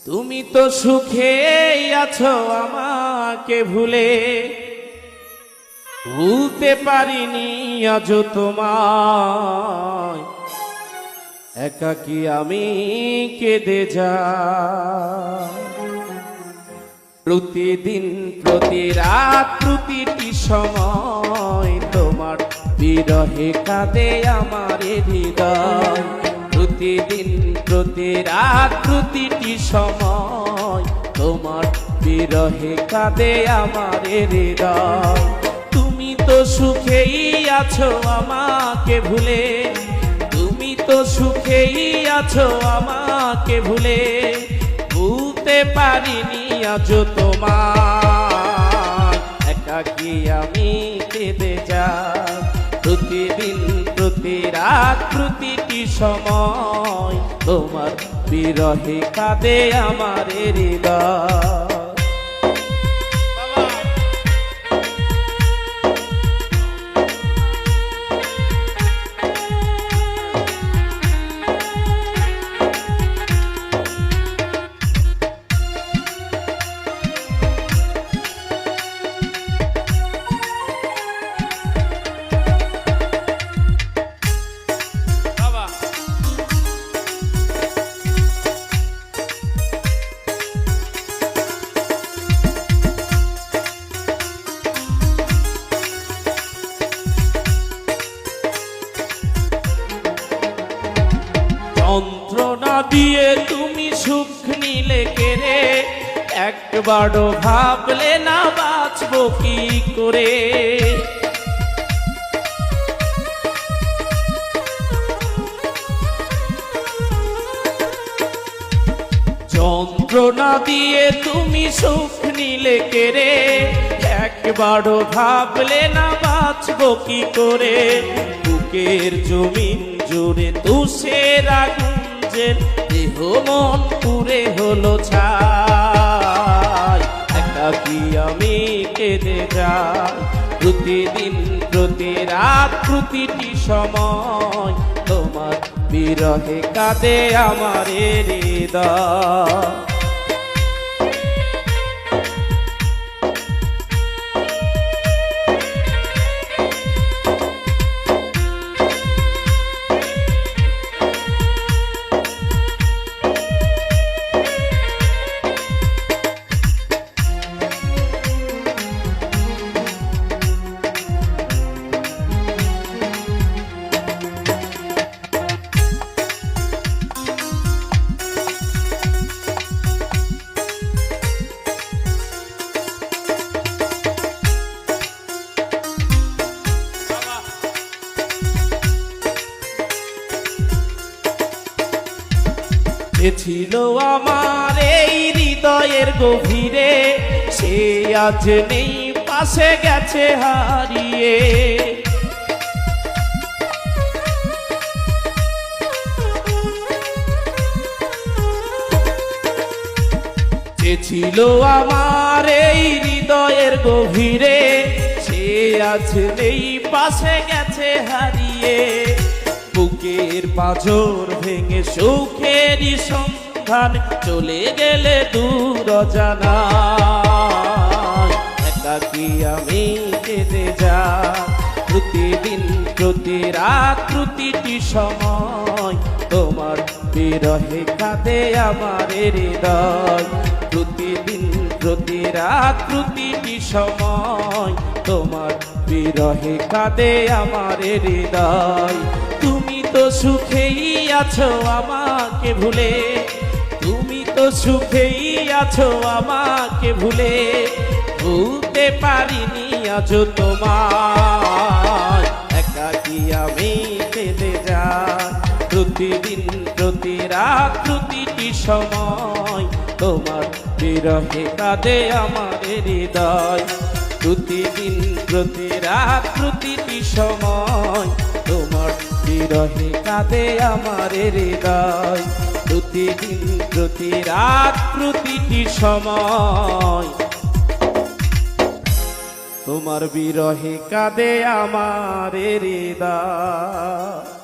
তুমি তো সুখে আছো আমাকে ভুলে, ভুলতে পারিনি আজ তোমায়। একাকী আমি কেঁদে যাই। প্রতিদিন প্রতি রাত প্রতিটি সময় তোমার বিরহে কাঁদে আমার হৃদয়। প্রতিদিন প্রতি রাত প্রতিটি সময় তোমার বিরহে কাঁদে আমার হৃদয়। তুমি তো সুখেই আছো আমাকে ভুলে, তুমি তো সুখেই আছো আমাকে ভুলে, ভুলতে পারিনি আজ তোমার। একাকী আমি কেঁদে যাই। প্রতিদিন প্রতি রাত প্রতিটি সময় তোমার বিরহে কাঁদে আমার হৃদয়। যন্ত্রণা দিয়ে তুমি সুখ নিলে কেড়ে, একবারও ভাবলে না বাঁচবো কি করে। যন্ত্রণা দিয়ে তুমি সুখ নিলে কেড়ে, একবারও ভাবলে না বাঁচবো কি করে। বুকের জমিন জুড়ে তুষের আগুন যে দেহ মন পুড়ে হলো ছাই। একাকী আমি কেঁদে যাই। প্রতিদিন প্রতি রাত প্রতিটি সময় তোমার বিরহে কাঁদে আমার হৃদয়। ছিল আমার এই হৃদয়ের গভীরে, সে আজ নেই পাশে গেছে হারিয়ে। যে ছিল আমার এই হৃদয়ের গভীরে, সে আজ নেই পাশে গেছে হারিয়ে। বুকের পাঁজর ভেঙে সুখেরই সন্ধান চলে গেলে দূর অজানায়। একাকী আমি কেঁদে যাই। প্রতিদিন প্রতি রাত প্রতিটি সময় তোমার বিরহে কাঁদে আমার হৃদয়। প্রতিদিন প্রতি রাত প্রতিটি সময় তোমার বিরহে কাঁদে আমার হৃদয়। তুমি তো সুখেই আছো আমাকে ভুলে, তুমি তো সুখেই আছো আমাকে ভুলে, ভুলতে পারিনি আজ তোমায়। একাকী আমি কেঁদে যাই। প্রতিদিন প্রতি রাত প্রতিটি সময় তোমার বিরহে কাঁদে আমার হৃদয়। প্রতিদিন প্রতি রাত প্রতিটি সময় তোমার বিরহে কাঁদে আমার হৃদয়। প্রতিদিন প্রতি রাত প্রতিটি সময় তোমার বিরহে কাঁদে আমার হৃদয়।